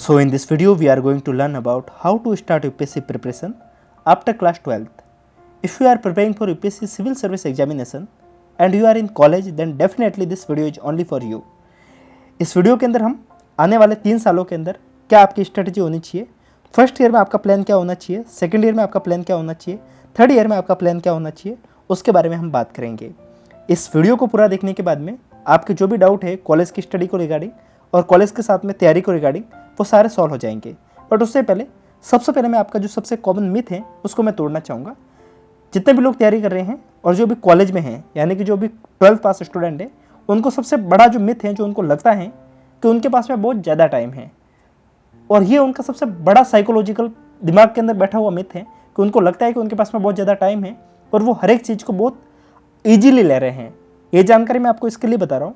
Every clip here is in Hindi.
So in this video we are going to learn about how to start UPSC preparation after class 12th. If you are preparing for UPSC civil service examination and you are in college then definitely this video is only for you. इस वीडियो के अंदर हम आने वाले 3 सालों के अंदर क्या आपकी स्ट्रेटजी होनी चाहिए, फर्स्ट ईयर में आपका प्लान क्या होना चाहिए, सेकंड ईयर में आपका प्लान क्या होना चाहिए, थर्ड ईयर में आपका प्लान क्या होना चाहिए, उसके बारे में हम बात करेंगे। इस वीडियो को पूरा देखने के बाद में आपके जो भी डाउट है कॉलेज की स्टडी को रिगार्डिंग और कॉलेज के साथ में तैयारी को रिगार्डिंग वो सारे सॉल्व हो जाएंगे। बट उससे पहले सबसे पहले मैं आपका जो सबसे कॉमन मिथ है उसको मैं तोड़ना चाहूँगा। जितने भी लोग तैयारी कर रहे हैं और जो भी कॉलेज में हैं यानी कि जो भी 12th पास स्टूडेंट है उनको सबसे बड़ा जो मिथ है जो उनको लगता है कि उनके पास में बहुत ज़्यादा टाइम है, और ये उनका सबसे बड़ा साइकोलॉजिकल दिमाग के अंदर बैठा हुआ मिथ है कि उनको लगता है कि उनके पास में बहुत ज़्यादा टाइम है और वो हर एक चीज़ को बहुत ईजीली ले रहे हैं। ये जानकारी मैं आपको इसके लिए बता रहा हूँ।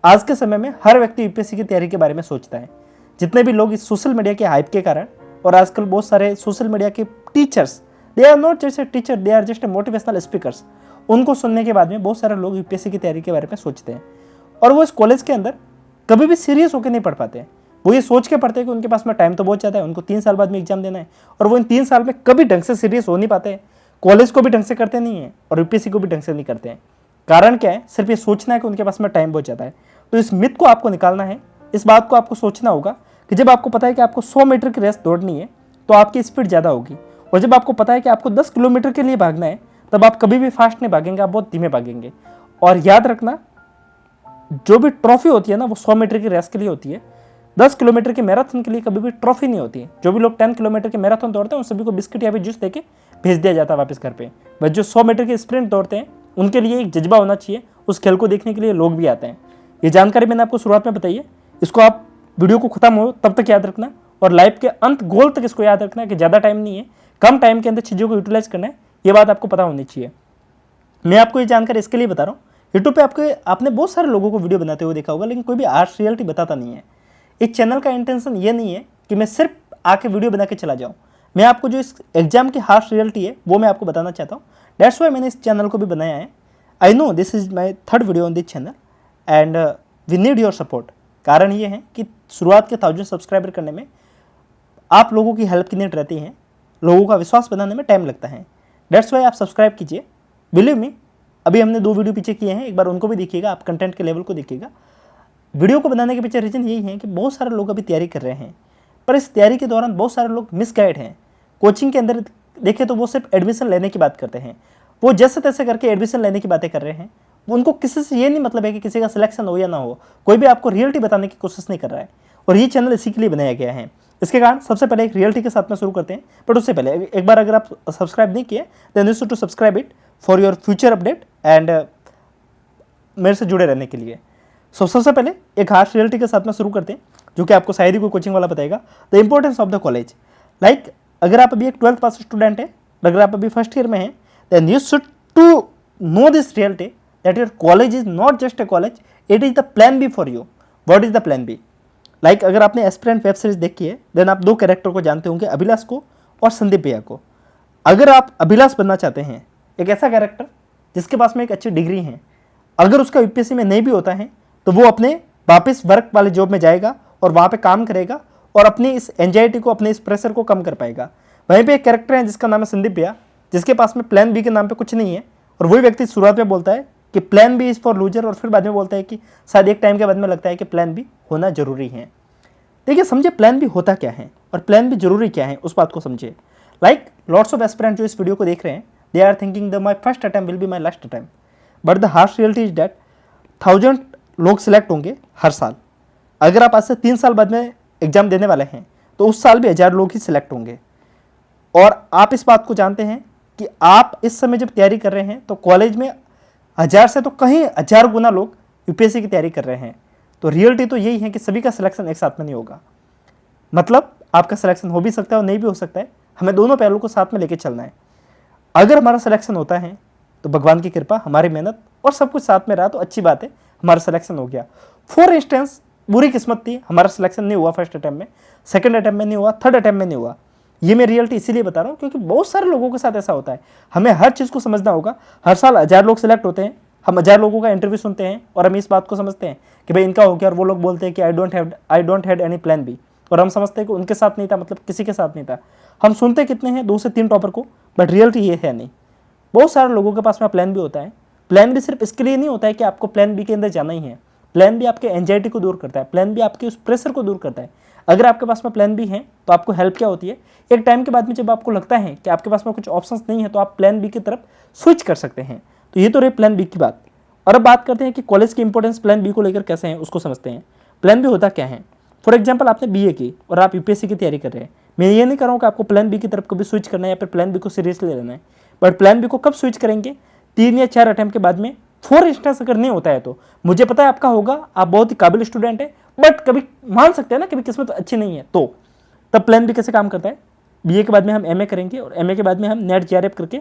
आज के समय में हर व्यक्ति यूपीएससी की तैयारी के बारे में सोचता है। जितने भी लोग इस सोशल मीडिया के हाइप के कारण और आजकल बहुत सारे सोशल मीडिया के teachers, they are not just a teacher, they are just a motivational speakers, उनको सुनने के बाद में बहुत सारे लोग यूपीएससी की तैयारी के बारे में सोचते हैं और वो इस कॉलेज के अंदर कभी भी सीरियस होकर नहीं पढ़ पाते। वो ये सोच के पढ़ते हैं कि उनके पास में टाइम तो बहुत ज़्यादा है, उनको 3 साल बाद में एग्जाम देना है, और वो इन 3 साल में कभी ढंग से सीरियस हो नहीं पाते, कॉलेज को भी ढंग से करते नहीं है और यूपीएससी को भी ढंग से नहीं करते हैं। कारण क्या है? सिर्फ ये सोचना है कि उनके पास में टाइम बहुत ज़्यादा है। तो इस मिथ को आपको निकालना है। इस बात को आपको सोचना होगा कि जब आपको पता है कि आपको 100 मीटर की रेस दौड़नी है तो आपकी स्पीड ज़्यादा होगी, और जब आपको पता है कि आपको 10 किलोमीटर के लिए भागना है तब आप कभी भी फास्ट नहीं भागेंगे, आप बहुत धीमे भागेंगे। और याद रखना, जो भी ट्रॉफी होती है ना वो 100 मीटर की रेस के लिए होती है, 10 किलोमीटर के मैराथन के लिए कभी भी ट्रॉफी नहीं होती है। जो भी लोग 10 किलोमीटर के मैराथन दौड़ते हैं उन सभी को बिस्किट या फिर जूस देके भेज दिया जाता है वापस घर पे। बस जो 100 मीटर के स्प्रिंट दौड़ते हैं उनके लिए एक जज्बा होना चाहिए, उस खेल को देखने के लिए लोग भी आते हैं। ये जानकारी मैंने आपको शुरुआत में बताई है, इसको आप वीडियो को खत्म हो तब तक याद रखना और लाइफ के अंत गोल तक इसको याद रखना कि ज़्यादा टाइम नहीं है, कम टाइम के अंदर चीज़ों को यूटिलाइज करना है। ये बात आपको पता होनी चाहिए। मैं आपको ये जानकारी इसके लिए बता रहा हूँ, यूट्यूब पे आपने बहुत सारे लोगों को वीडियो बनाते हुए देखा होगा, लेकिन कोई भी आर्ट्स रियलिटी बताता नहीं है। इस चैनल का इंटेंशन ये नहीं है कि मैं सिर्फ आके वीडियो बना के चला जाऊँ, मैं आपको जो इस एग्जाम की हार्श रियलिटी है वो मैं आपको बताना चाहता हूँ। दैट्स वाई मैंने इस चैनल को भी बनाया है। I know this is my 3rd video on this channel and we need your support. कारण ये है कि शुरुआत के 1000 सब्सक्राइबर करने में आप लोगों की हेल्प की नीड रहती है, लोगों का विश्वास बनाने में टाइम लगता है। दैट्स वाई आप सब्सक्राइब कीजिए। बिलीव मी, अभी हमने 2 वीडियो पीछे किए हैं, एक बार उनको भी देखिएगा, आप कंटेंट के लेवल को देखिएगा। वीडियो को बनाने के पीछे रीजन यही है कि बहुत सारे लोग अभी तैयारी कर रहे हैं, पर इस तैयारी के दौरान बहुत सारे लोग मिसगाइड हैं। कोचिंग के अंदर देखें तो वो सिर्फ एडमिशन लेने की बात करते हैं, वो जैसे तैसे करके एडमिशन लेने की बातें कर रहे हैं। उनको किसी से ये नहीं मतलब है कि किसी का सिलेक्शन हो या ना हो, कोई भी आपको रियलिटी बताने की कोशिश नहीं कर रहा है, और ये चैनल इसी के लिए बनाया गया है। इसके कारण सबसे पहले एक रियलिटी के साथ में शुरू करते हैं, बट उससे पहले एक बार अगर आप सब्सक्राइब नहीं किए then you should to subscribe it for your future update and मेरे से जुड़े रहने के लिए। सबसे पहले एक हार्श रियलिटी के साथ में शुरू करते हैं, जो कि आपको शायद ही कोई कोचिंग वाला बताएगा। The importance of the college. Like अगर आप अभी एक 12th पास स्टूडेंट है, अगर आप अभी फर्स्ट ईयर में हैं, then you should to know this reality that your college is not just a college, it is the plan B for you. What is the plan B? Like अगर आपने एस्पिरेंट वेब सीरीज देखी है देन आप 2 कैरेक्टर को जानते होंगे, अभिलाष को और संदीप भैया को। अगर आप अभिलाष बनना चाहते हैं, एक ऐसा कैरेक्टर जिसके पास में एक अच्छी डिग्री है, अगर उसका यूपीएससी में नहीं भी होता है तो वो अपने वापस वर्क वाले जॉब में जाएगा और वहाँ पे काम करेगा और अपनी इस एंजाइटी को, अपने इस प्रेशर को कम कर पाएगा। वहीं पे एक कैरेक्टर है जिसका नाम है संदीप भैया, जिसके पास में प्लान बी के नाम पे कुछ नहीं है, और वही व्यक्ति शुरुआत में बोलता है कि plan B is for loser, और फिर बाद में बोलता है कि शायद एक टाइम के बाद में लगता है कि प्लान बी होना जरूरी है। देखिए, समझे प्लान बी होता क्या है और प्लान बी जरूरी क्या है, उस बात को समझिए। लाइक लॉट्स ऑफ एस्पिरेंट जो इस वीडियो को देख रहे हैं, they are thinking the my first attempt will be my last attempt, but the harsh reality is that 1000 लोग सिलेक्ट होंगे हर साल। अगर आप आज से 3 साल बाद में एग्जाम देने वाले हैं तो उस साल भी 1000 लोग ही सिलेक्ट होंगे। और आप इस बात को जानते हैं कि आप इस समय जब तैयारी कर रहे हैं तो कॉलेज में 1000 से तो कहीं 1000 गुना लोग यूपीएससी की तैयारी कर रहे हैं। तो रियलिटी तो यही है कि सभी का सिलेक्शन एक साथ में नहीं होगा। मतलब आपका सिलेक्शन हो भी सकता है और नहीं भी हो सकता है, हमें दोनों पहलू को साथ में लेके चलना है। अगर हमारा सिलेक्शन होता है तो भगवान की कृपा, हमारी मेहनत और सब कुछ साथ में रहा तो अच्छी बात है, हमारा सिलेक्शन हो गया। फॉर इंस्टेंस बुरी किस्मत थी, हमारा सिलेक्शन नहीं हुआ फर्स्ट अटैम्प्ट में, सेकंड अटैम्प्ट में नहीं हुआ, थर्ड अटैम्प्ट में नहीं हुआ। ये मैं रियलिटी इसीलिए बता रहा हूँ क्योंकि बहुत सारे लोगों के साथ ऐसा होता है। हमें हर चीज़ को समझना होगा। हर साल 1000 लोग सिलेक्ट होते हैं, हम 1000 लोगों का इंटरव्यू सुनते हैं और हम इस बात को समझते हैं कि भाई इनका हो गया, और वो लोग बोलते हैं कि I don't had any plan B. और हम समझते हैं कि उनके साथ नहीं था मतलब किसी के साथ नहीं था। हम सुनते कितने हैं 2 से 3 टॉपर को, बट रियलिटी ये है नहीं। बहुत सारे लोगों के पास में प्लान बी होता है। प्लान बी सिर्फ इसके लिए नहीं होता है कि आपको प्लान बी के अंदर जाना ही है। प्लान बी आपके एंजाइटी को दूर करता है, प्लान बी आपके उस प्रेशर को दूर करता है। अगर आपके पास में प्लान बी है तो आपको हेल्प क्या होती है, एक टाइम के बाद में जब आपको लगता है कि आपके पास में कुछ ऑप्शंस नहीं है तो आप प्लान बी की तरफ स्विच कर सकते हैं। तो ये तो रही प्लान बी की बात। और अब बात करते हैं कि कॉलेज की इंपॉर्टेंस प्लान बी को लेकर कैसे है, उसको समझते हैं। प्लान बी होता क्या है। फॉर एग्जाम्पल आपने बीए की और आप यूपीएससी की तैयारी कर रहे हैं। मैं ये नहीं कर रहा हूँ कि आपको प्लान बी की तरफ कभी स्विच करना है या फिर प्लान बी को सीरियसली लेना है, बट प्लान बी को कब स्विच करेंगे, 3 या 4 अटेम्प्ट के बाद में। फॉर इंस्टेंस अगर नहीं होता है तो मुझे पता है आपका होगा, आप बहुत ही काबिल स्टूडेंट है, बट कभी मान सकते हैं ना कभी किस्मत अच्छी नहीं है, तो तब प्लान बी कैसे काम करता है। बीए के बाद में हम एमए करेंगे और एमए के बाद में हम नेट जेआरएफ करके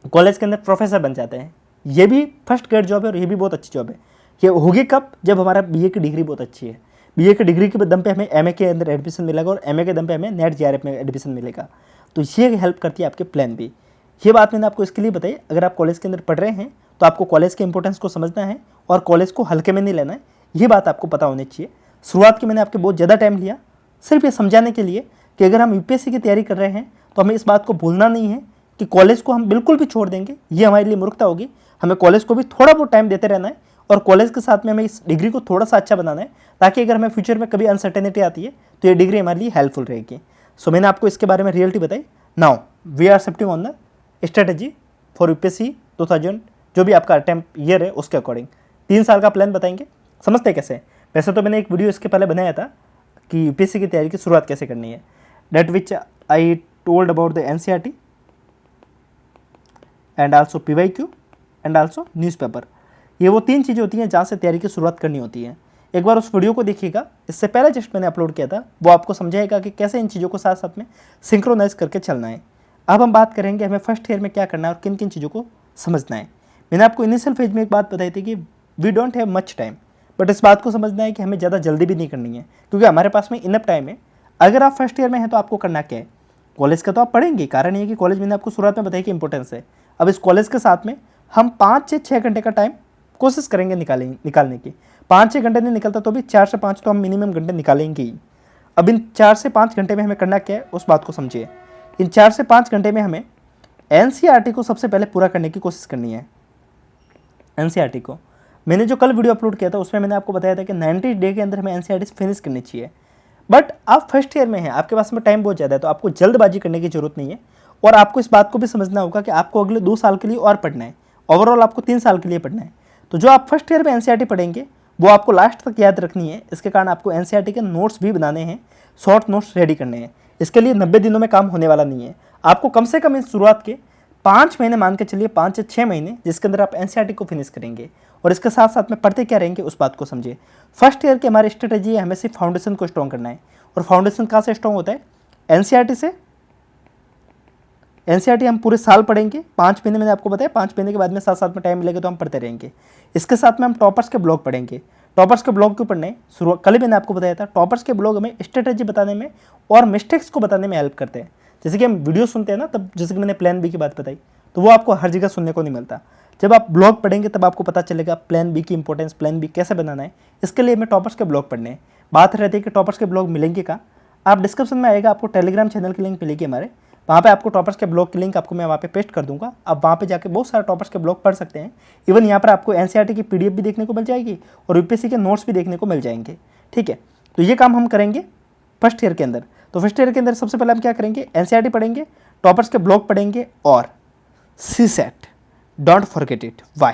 कॉलेज के अंदर प्रोफेसर बन जाते हैं। ये भी फर्स्ट ग्रेड जॉब है और ये भी बहुत अच्छी जॉब है। ये होगी कब, जब हमारा बीए की डिग्री बहुत अच्छी है। बीए की डिग्री के दम पे हमें एमए के अंदर एडमिशन मिलेगा और एमए के दम पे हमें नेट जेआरएफ में एडमिशन मिलेगा। तो ये हेल्प करती है आपके प्लान बी। ये बात मैंने आपको इसके लिए बताई, अगर आप कॉलेज के अंदर पढ़ रहे हैं तो आपको कॉलेज के इंपॉर्टेंस को समझना है और कॉलेज को हल्के में नहीं लेना है। ये बात आपको पता होनी चाहिए। शुरुआत की मैंने आपके बहुत ज़्यादा टाइम लिया सिर्फ ये समझाने के लिए कि अगर हम यूपीएससी की तैयारी कर रहे हैं तो हमें इस बात को भूलना नहीं है कि कॉलेज को हम बिल्कुल भी छोड़ देंगे, ये हमारे लिए मूर्खता होगी। हमें कॉलेज को भी थोड़ा बहुत टाइम देते रहना है और कॉलेज के साथ में हमें इस डिग्री को थोड़ा सा अच्छा बनाना है, ताकि अगर हमें फ्यूचर में कभी अनसर्टेनिटी आती है तो ये डिग्री हमारे लिए हेल्पफुल रहेगी। सो मैंने आपको इसके बारे में रियलिटी बताई। Now we are shifting on the strategy for UPSC 2000 जो भी आपका अटेम्प्ट ईयर है उसके अकॉर्डिंग 3 साल का प्लान बताएंगे। समझते कैसे। वैसे तो मैंने एक वीडियो इसके पहले बनाया था कि यूपीएससी की तैयारी की शुरुआत कैसे करनी है, that which I told about the NCERT and also PYQ and also newspaper. ये वो 3 चीज़ें होती हैं जहाँ से तैयारी की शुरुआत करनी होती है। एक बार उस वीडियो को देखिएगा, इससे पहले जस्ट मैंने अपलोड किया था, वो आपको समझाएगा कि कैसे इन चीज़ों को साथ साथ में सिंक्रोनाइज करके चलना है। अब हम बात करेंगे हमें फर्स्ट ईयर में क्या करना है और किन किन चीज़ों को समझना है। मैंने आपको इनिशियल फेज में एक बात बताई थी कि we don't have much time, but इस बात को समझना है कि हमें ज़्यादा जल्दी भी नहीं करनी है, क्योंकि हमारे पास में इनफ टाइम है। अगर आप फर्स्ट ईयर में हैं तो आपको करना क्या है, कॉलेज का तो आप पढ़ेंगे, कारण ये है कि कॉलेज मैंने आपको शुरुआत में बताई कि इंपॉर्टेंस है। अब इस कॉलेज के साथ में हम 5 से 6 घंटे का टाइम कोशिश करेंगे निकालने की। 5 से घंटे नहीं निकलता तो भी 4 से 5 तो हम मिनिमम घंटे निकालेंगे ही। अब इन 4 से 5 घंटे में हमें करना क्या है उस बात को समझिए। इन 4 से 5 घंटे में हमें एनसीईआरटी को सबसे पहले पूरा करने की कोशिश करनी है। एनसीईआरटी को मैंने जो कल वीडियो अपलोड किया था उसमें मैंने आपको बताया था कि 90 डे के अंदर हमें एनसीईआरटी फिनिश करनी चाहिए। बट आप फर्स्ट ईयर में हैं, आपके पास में टाइम बहुत ज़्यादा है, तो आपको जल्दबाजी करने की जरूरत नहीं है। और आपको इस बात को भी समझना होगा कि आपको अगले 2 साल के लिए और पढ़ना है, ओवरऑल आपको 3 साल के लिए पढ़ना है। तो जो आप फर्स्ट ईयर में एनसीईआरटी पढ़ेंगे वो आपको लास्ट तक याद रखनी है। इसके कारण आपको एनसीईआरटी के नोट्स भी बनाने हैं, शॉर्ट नोट्स रेडी करने हैं। इसके लिए 90 दिनों में काम होने वाला नहीं है। आपको कम से कम इस शुरुआत के 5 महीने मान के चलिए, 5 से 6 महीने, जिसके अंदर आप एनसीईआरटी को फिनिश करेंगे। और इसके साथ साथ में पढ़ते क्या रहेंगे उस बात को समझिए। फर्स्ट ईयर की हमारी स्ट्रेटेजी है, हमें सिर्फ फाउंडेशन को स्ट्रॉन्ग करना है। और फाउंडेशन कहाँ से स्ट्रॉन्ग होता है, एनसीईआरटी से। एनसीईआरटी हम पूरे साल पढ़ेंगे, 5 महीने मैंने आपको बताया, 5 महीने के बाद में साथ साथ में टाइम मिलेगा तो हम पढ़ते रहेंगे। इसके साथ में हम टॉपर्स के ब्लॉग पढ़ेंगे। टॉपर्स के ब्लॉग क्यों पढ़ने, शुरुआत कल ही मैंने आपको बताया था, टॉपर्स के ब्लॉग हमें स्ट्रेटेजी बताने में और मिस्टेक्स को बताने में हेल्प करते हैं। जैसे कि हम वीडियो सुनते हैं ना, तब जैसे कि मैंने प्लान बी की बात बताई, तो वो आपको हर जगह सुनने को नहीं मिलता। जब आप ब्लॉग पढ़ेंगे तब आपको पता चलेगा प्लान बी की इंपॉर्टेंस, प्लान बी कैसे बनाना है। इसके लिए हमें टॉपर्स के ब्लॉग पढ़ने हैं। बात रहती है कि टॉपर्स के ब्लॉग मिलेंगे कहाँ, आप डिस्क्रिप्शन में आएगा, आपको टेलीग्राम चैनल की लिंक मिलेगी हमारे, वहाँ पे आपको टॉपर्स के ब्लॉग की लिंक आपको मैं वहाँ पे पेस्ट कर दूंगा। आप वहाँ पे जाके बहुत सारे टॉपर्स के ब्लॉग पढ़ सकते हैं। इवन यहाँ पर आपको एनसीईआरटी की पीडीएफ भी देखने को मिल जाएगी और यूपीएससी के नोट्स भी देखने को मिल जाएंगे। ठीक है, तो ये काम हम करेंगे फर्स्ट ईयर के अंदर। तो फर्स्ट ईयर के अंदर सबसे पहले हम क्या करेंगे, एनसीईआरटी पढ़ेंगे, टॉपर्स के ब्लॉग पढ़ेंगे और CSAT, don't forget it. Why,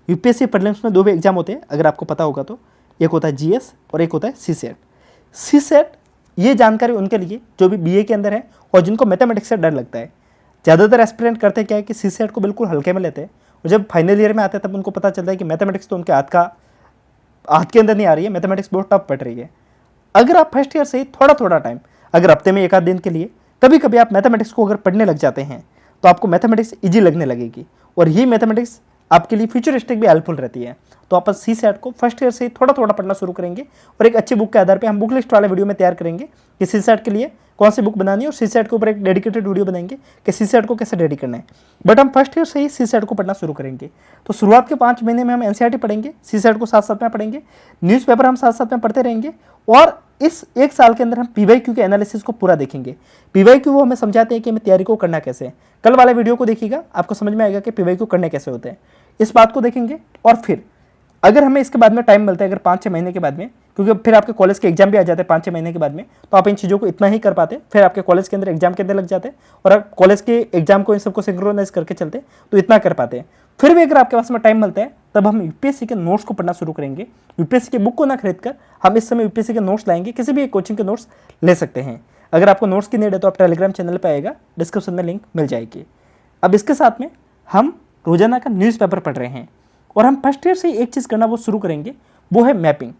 UPSC prelims में 2 भी एग्जाम होते हैं, अगर आपको पता होगा तो। एक होता है जीएस और एक होता है सीसेट। सीसेट ये जानकारी उनके लिए जो भी बीए के अंदर है और जिनको मैथमेटिक्स से डर लगता है। ज़्यादातर एस्पिरेंट करते क्या है कि सीसेट को बिल्कुल हल्के में लेते हैं, और जब फाइनल ईयर में आते हैं तब उनको पता चलता है कि मैथमेटिक्स तो उनके हाथ के अंदर नहीं आ रही है, मैथमेटिक्स बहुत टफ पड़ रही है। अगर आप फर्स्ट ईयर से ही थोड़ा थोड़ा टाइम, अगर हफ्ते में 1 आध दिन के लिए कभी कभी आप मैथमेटिक्स को अगर पढ़ने लग जाते हैं तो आपको मैथमेटिक्स ईजी लगने लगेगी, और ये मैथमेटिक्स आपके लिए फ्यूचरिस्टिक भी हेल्पफुल रहती है। तो आप सीसेट को फर्स्ट ईयर से ही थोड़ा थोड़ा पढ़ना शुरू करेंगे, और एक अच्छी बुक के आधार पे हम बुक लिस्ट वाले वीडियो में तैयार करेंगे कि सीसेट के लिए कौन सी बुक बनानी है, और सीसेट के ऊपर एक डेडिकेटेड वीडियो बनाएंगे कि सीसेट को कैसे रेडी करना है। बट हम फर्स्ट ईयर से ही सीसेट को पढ़ना शुरू करेंगे। तो शुरुआत के 5 महीने में हम एनसीईआरटी पढ़ेंगे, सीसेट को साथ साथ में पढ़ेंगे, न्यूज़पेपर हम साथ साथ में पढ़ते रहेंगे, और इस एक साल के अंदर हम PYQ के एनालिसिस को पूरा देखेंगे। PYQ वो हमें समझाते हैं कि हमें तैयारी को करना कैसे है। कल वाले वीडियो को देखिएगा, आपको समझ में आएगा कि PYQ करने कैसे होते हैं। इस बात को देखेंगे और फिर अगर हमें इसके बाद में टाइम मिलता है, अगर 5-6 महीने के बाद में, क्योंकि फिर आपके कॉलेज के एग्जाम भी आ जाते हैं 5-6 महीने के बाद में, तो आप इन चीज़ों को इतना ही कर पाते, फिर आपके कॉलेज के अंदर एग्जाम के अंदर लग जाते हैं और आप कॉलेज के एग्जाम को इन सबको सिंक्रोनाइज करके चलते तो इतना कर पाते हैं। फिर भी अगर आपके पास में टाइम मिलता है तब हम यूपीएससी के नोट्स को पढ़ना शुरू करेंगे। यूपीएससी के बुक को ना खरीद कर हम इस समय यूपीएससी के नोट्स लाएंगे, किसी भी एक कोचिंग के नोट्स ले सकते हैं। अगर आपको नोट्स की नीड है तो आप टेलीग्राम चैनल पर आएगा, डिस्क्रिप्शन में लिंक मिल जाएगी। अब इसके साथ में हम रोजाना का न्यूज़पेपर पढ़ रहे हैं और हम फर्स्ट ईयर से ही एक चीज़ करना वो शुरू करेंगे, वो है मैपिंग।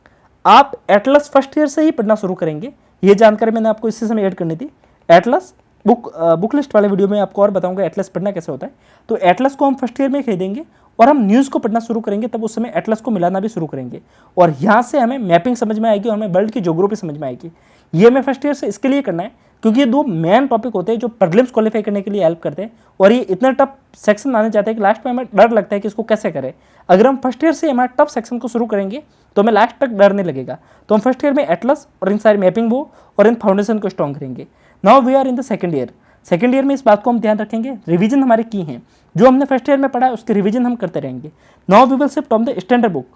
आप एटलस फर्स्ट ईयर से ही पढ़ना शुरू करेंगे। ये जानकारी मैंने आपको इसी समय ऐड करनी थी। एटलस बुक लिस्ट वाले वीडियो में आपको और बताऊंगा एटलस पढ़ना कैसे होता है। तो एटलस को हम फर्स्ट ईयर में खरीदेंगे और हम न्यूज़ को पढ़ना शुरू करेंगे, तब उस समय एटलस को मिलाना भी शुरू करेंगे और यहाँ से हमें मैपिंग समझ में आएगी और हमें वर्ल्ड की ज्योग्राफी समझ में आएगी। ये हमें फर्स्ट ईयर से इसके लिए करना है क्योंकि ये दो मेन टॉपिक होते हैं जो प्रीलिम्स क्वालिफाई करने के लिए हेल्प करते हैं और ये इतना टफ सेक्शन आने जाते हैं कि लास्ट में हमें डर लगता है कि इसको कैसे करें। अगर हम फर्स्ट ईयर से हमारे टफ सेक्शन को शुरू करेंगे तो हमें लास्ट तक डर नहीं लगेगा। तो हम फर्स्ट ईयर में एटलस और इन सारी मैपिंग वो और इन फाउंडेशन को स्ट्रॉन्ग करेंगे। Now we are in the second year. Second year में इस बात को हम ध्यान रखेंगे, रिवीजन हमारी की हैं, जो हमने फर्स्ट ईयर में पढ़ा है उसके रिवीजन हम करते रहेंगे। Now we will shift on the standard book.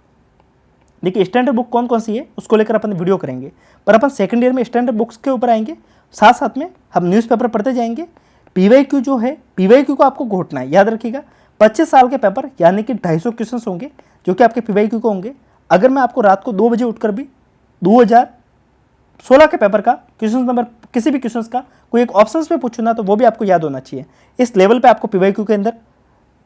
देखिए स्टैंडर्ड बुक कौन कौन सी है उसको लेकर अपन वीडियो करेंगे, पर अपन सेकंड ईयर में स्टैंडर्ड बुक्स के ऊपर आएंगे। साथ साथ में हम न्यूज़पेपर पढ़ते जाएंगे। PYQ जो है, PYQ को आपको घोटना है, याद रखिएगा 25 साल के पेपर यानी कि 250 क्वेश्चन होंगे जो कि आपके PYQ को होंगे। अगर मैं आपको रात को 2 बजे उठकर भी 2016 के पेपर का क्वेश्चन नंबर किसी भी क्वेश्चन का कोई एक ऑप्शन में पूछूँ ना, तो वो भी आपको याद होना चाहिए। इस लेवल पर आपको PYQ के अंदर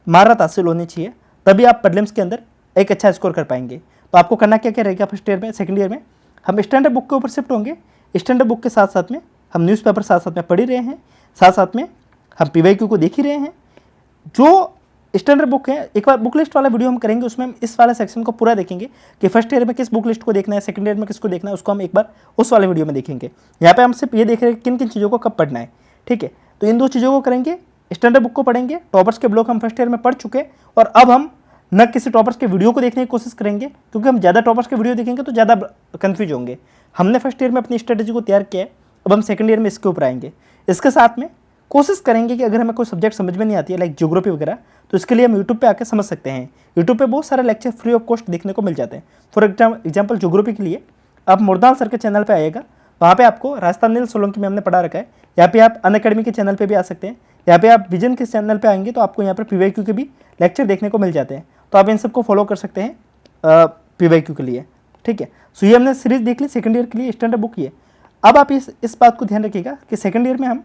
महारत हासिल होनी चाहिए, तभी आप प्रीलिम्स के अंदर एक अच्छा स्कोर कर पाएंगे। तो आपको करना क्या क्या रहेगा फर्स्ट ईयर में, सेकंड ईयर में हम स्टैंडर्ड बुक के ऊपर शिफ्ट होंगे। स्टैंडर्ड बुक के साथ साथ में हम न्यूज़पेपर साथ साथ में पढ़ ही रहे हैं, साथ साथ में हम PYQ को देख ही रहे हैं। जो स्टैंडर्ड बुक है, एक बार बुक लिस्ट वाला वीडियो हम करेंगे, उसमें हम इस वाले सेक्शन को पूरा देखेंगे कि फर्स्ट ईयर में किस बुक लिस्ट को देखना है, सेकंड ईयर में किसको देखना है, उसको हम एक बार उस वाले वीडियो में देखेंगे। यहाँ पे हम सिर्फ ये देख रहे हैं किन किन चीज़ों को कब पढ़ना है, ठीक है। तो इन दो चीज़ों को करेंगे, स्टैंडर्ड बुक को पढ़ेंगे, टॉपर्स के ब्लॉक हम फर्स्ट ईयर में पढ़ चुके हैं और अब हम न किसी टॉपर्स के वीडियो को देखने की कोशिश करेंगे, क्योंकि हम ज़्यादा टॉपर्स के वीडियो देखेंगे तो ज़्यादा कन्फ्यूज होंगे। हमने फर्स्ट ईयर में अपनी स्ट्रेटेजी को तैयार किया है, अब हम सेकंड ईयर में इसके ऊपर आएंगे। इसके साथ में कोशिश करेंगे कि अगर हमें कोई सब्जेक्ट समझ में नहीं आती है लाइक ज्योग्राफी वगैरह, तो इसके लिए हम यूट्यूब पे आके समझ सकते हैं। यूट्यूब पे बहुत सारे लेक्चर फ्री ऑफ कॉस्ट देखने को मिल जाते हैं। फॉर एग्जाम्पल ज्योग्राफी के लिए आप मुरदाल सर के चैनल पर आइएगा, वहाँ पे आपको राजस्थान नील सोलंकी में हमने पढ़ा रखा है। यहाँ पे आप अनअकैडमी के चैनल पे भी आ सकते हैं। यहाँ पे आप विजन के चैनल पे आएंगे तो आपको यहाँ पर PYQ के भी लेक्चर देखने को मिल जाते हैं, तो आप इन सबको फॉलो कर सकते हैं PYQ के लिए, ठीक है। सो ये हमने सीरीज देख ली सेकंड ईयर के लिए, स्टैंडर्ड बुक ये। अब आप इस बात को ध्यान रखिएगा कि सेकंड ईयर में हम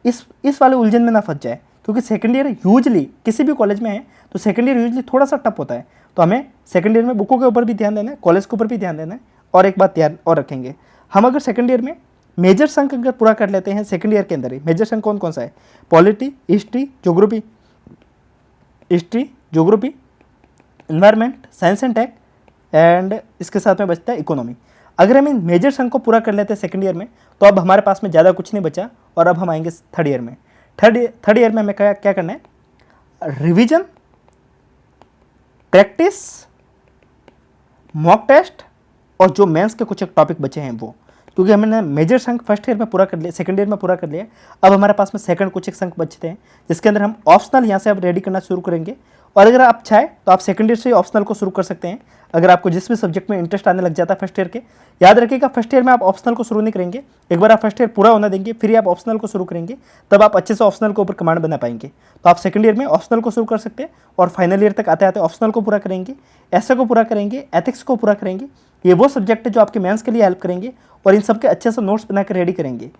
इस वाले उलझन में ना फंस जाए, क्योंकि सेकंड ईयर यूजली किसी भी कॉलेज में है तो सेकंड ईयर यूजली थोड़ा सा टफ होता है। तो हमें सेकंड ईयर में बुकों के ऊपर भी ध्यान देना है, कॉलेज के ऊपर भी ध्यान देना है। और एक बात ध्यान और रखेंगे, हम अगर सेकंड ईयर में मेजर संक अगर पूरा कर लेते हैं सेकंड ईयर के अंदर ही, मेजर संक कौन कौन सा है, polity, history, geography, environment, science and tech and इसके साथ में बचता है इकोनॉमी। अगर हम इन मेजर संक को पूरा कर लेते हैं सेकंड ईयर में, तो अब हमारे पास में ज़्यादा कुछ नहीं बचा और अब हम आएंगे थर्ड ईयर में। थर्ड ईयर में हमें क्या करना है, रिवीजन, प्रैक्टिस, मॉक टेस्ट और जो मेंस के कुछ एक टॉपिक बचे हैं वो, क्योंकि हमने मेजर संक फर्स्ट ईयर में पूरा कर लिया, सेकंड ईयर में पूरा कर लिया। अब हमारे पास में सेकंड कुछ एक संक बचते हैं, जिसके अंदर हम ऑप्शनल यहाँ से अब रेडी करना शुरू करेंगे। और अगर आप चाहें तो आप सेकंड ईयर से ऑप्शनल को शुरू कर सकते हैं, अगर आपको जिस भी सब्जेक्ट में इंटरेस्ट आने लग जाता है फर्स्ट ईयर के। याद रखिएगा फर्स्ट ईयर में आप ऑप्शनल को शुरू नहीं करेंगे, एक बार आप फर्स्ट ईयर पूरा होना देंगे फिर आप ऑप्शनल को शुरू करेंगे, तब आप अच्छे से ऑप्शनल के ऊपर कमांड बना पाएंगे। तो आप सेकंड ईयर में ऑप्शनल को शुरू कर सकते हैं और फाइनल ईयर तक आते आते ऑप्शनल को पूरा करेंगे, एसए को पूरा करेंगे, एथिक्स को पूरा करेंगे। ये वो सब्जेक्ट है जो आपके मेंस के लिए हेल्प करेंगे और इन सबके अच्छे से नोट्स बनाकर रेडी करेंगे।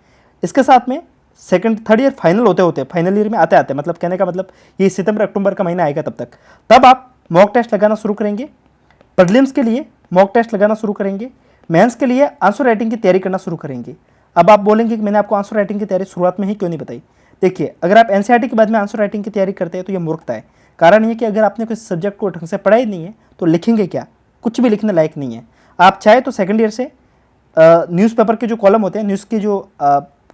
इसके साथ में थर्ड ईयर फाइनल होते फाइनल ईयर में आते मतलब कहने का मतलब ये सितंबर अक्टूबर का महीना आएगा, तब आप मॉक टेस्ट लगाना शुरू करेंगे, प्रीलिम्स के लिए मॉक टेस्ट लगाना शुरू करेंगे, मेंस के लिए आंसर राइटिंग की तैयारी करना शुरू करेंगे। अब आप बोलेंगे कि मैंने आपको आंसर राइटिंग की तैयारी शुरुआत में ही क्यों नहीं बताई। देखिए अगर आप एनसीईआरटी के बाद में आंसर राइटिंग की तैयारी करते हैं तो ये मूर्खता है। कारण ये कि अगर आपने कोई सब्जेक्ट को ढंग से पढ़ा ही नहीं है तो लिखेंगे क्या, कुछ भी लिखने लायक नहीं है। आप चाहे तो सेकंड ईयर से न्यूज़पेपर के जो कॉलम होते हैं, न्यूज़ की जो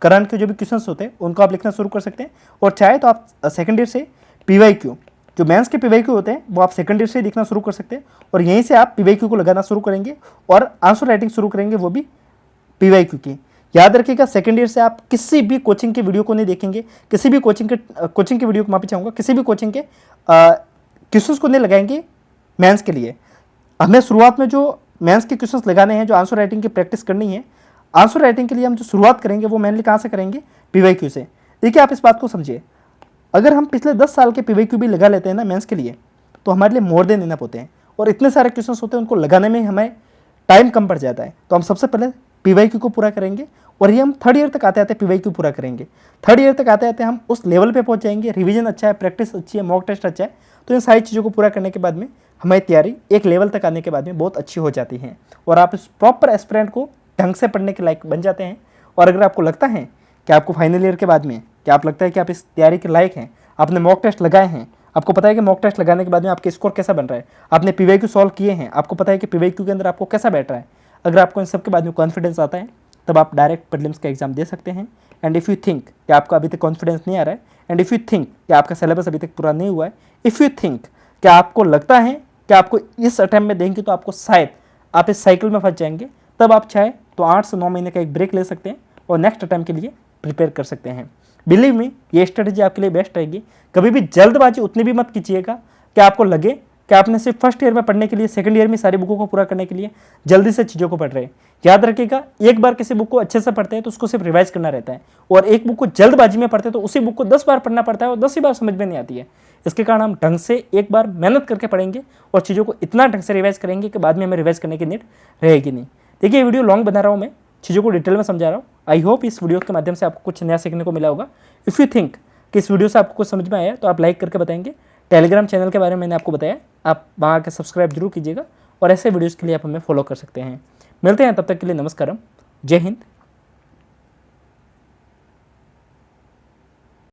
करंट के जो भी क्वेश्चंस होते हैं उनको आप लिखना शुरू कर सकते हैं। और चाहे तो आप सेकंड ईयर से PYQ जो मेंस के PYQ होते हैं वो आप सेकंड ईयर से लिखना शुरू कर सकते हैं और यहीं से आप PYQ को लगाना शुरू करेंगे और आंसर राइटिंग शुरू करेंगे, वो भी PYQ की। याद रखिएगा सेकेंड ईयर से आप किसी भी कोचिंग की वीडियो को नहीं देखेंगे, किसी भी कोचिंग की वीडियो को माफी चाहूँगा, किसी भी कोचिंग के क्वेश्चंस को नहीं लगाएंगे मेंस के लिए। हमें शुरुआत में जो मेंस के क्वेश्चंस लगाने हैं, जो आंसर राइटिंग की प्रैक्टिस करनी है, आंसर राइटिंग के लिए हम जो शुरुआत करेंगे वो मेनली कहाँ से करेंगे? PYQ से। देखिए आप इस बात को समझिए, अगर हम पिछले 10 साल के PYQ भी लगा लेते हैं ना मेंस के लिए, तो हमारे लिए मोर देन इनफ होते हैं। और इतने सारे क्वेश्चंस होते हैं, उनको लगाने में हमें टाइम कम पड़ जाता है। तो हम सबसे पहले PYQ को पूरा करेंगे और ये हम थर्ड ईयर तक आते आते PYQ पूरा करेंगे। थर्ड ईयर तक आते आते हम उस लेवल पे पहुंच जाएंगे, रिवीजन अच्छा है, प्रैक्टिस अच्छी है, मॉक टेस्ट अच्छा है। तो इन सारी चीज़ों को पूरा करने के बाद में हमारी तैयारी एक लेवल तक आने के बाद में बहुत अच्छी हो जाती है और आप इस प्रॉपर एस्पिरेंट को ढंग से पढ़ने के लायक बन जाते हैं। और अगर आपको लगता है कि आपको फाइनल ईयर के बाद में क्या आप लगता है कि आप इस तैयारी के लायक हैं, आपने मॉक टेस्ट लगाए हैं, आपको पता है कि मॉक टेस्ट लगाने के बाद में आपके स्कोर कैसा बन रहा है, आपने PYQ सॉल्व किए हैं, आपको पता है कि PYQ के अंदर आपको कैसा बैठ रहा है, अगर आपको इन सब के बाद में कॉन्फिडेंस आता है, तब आप डायरेक्ट प्रीलिम्स का एग्जाम दे सकते हैं। एंड इफ़ यू थिंक कि आपका अभी तक कॉन्फिडेंस नहीं आ रहा है, एंड इफ़ यू थिंक कि आपका सिलेबस अभी तक पूरा नहीं हुआ है, इफ़ यू थिंक कि आपको लगता है कि आपको इस अटेम्प्ट में देंगे तो आपको शायद आप इस साइकिल में फंस जाएंगे, तब आप चाहे तो 8 से 9 महीने का एक ब्रेक ले सकते हैं और नेक्स्ट अटेम्प्ट के लिए प्रिपेयर कर सकते हैं। बिलीव मी, ये स्ट्रेटेजी आपके लिए बेस्ट रहेगी। कभी भी जल्दबाजी उतनी भी मत कीजिएगा कि आपको लगे कि आपने सिर्फ फर्स्ट ईयर में पढ़ने के लिए, सेकंड ईयर में सारी बुकों को पूरा करने के लिए जल्दी से चीज़ों को पढ़ रहे हैं। याद रखिएगा, एक बार किसी बुक को अच्छे से पढ़ते हैं तो उसको सिर्फ रिवाइज करना रहता है, और एक बुक को जल्दबाजी में पढ़ते हैं तो उसी बुक को 10 बार पढ़ना पड़ता है और 10 ही बार समझ में नहीं आती है। इसके कारण हम ढंग से एक बार मेहनत करके पढ़ेंगे और चीज़ों को इतना ढंग से रिवाइज करेंगे कि बाद में हमें रिवाइज करने की नीड रहेगी नहीं। देखिए, ये वीडियो लॉन्ग बना रहा हूँ, मैं चीज़ों को डिटेल में समझा रहा हूँ। आई होप इस वीडियो के माध्यम से आपको कुछ नया सीखने को मिला होगा। इफ़ यू थिंक कि इस वीडियो से आपको कुछ समझ में आया तो आप लाइक करके बताएंगे। टेलीग्राम चैनल के बारे में मैंने आपको बताया, आप वहाँ आकर सब्सक्राइब जरूर कीजिएगा और ऐसे वीडियोज़ के लिए आप हमें फॉलो कर सकते हैं। मिलते हैं, तब तक के लिए नमस्कारम, जय हिंद,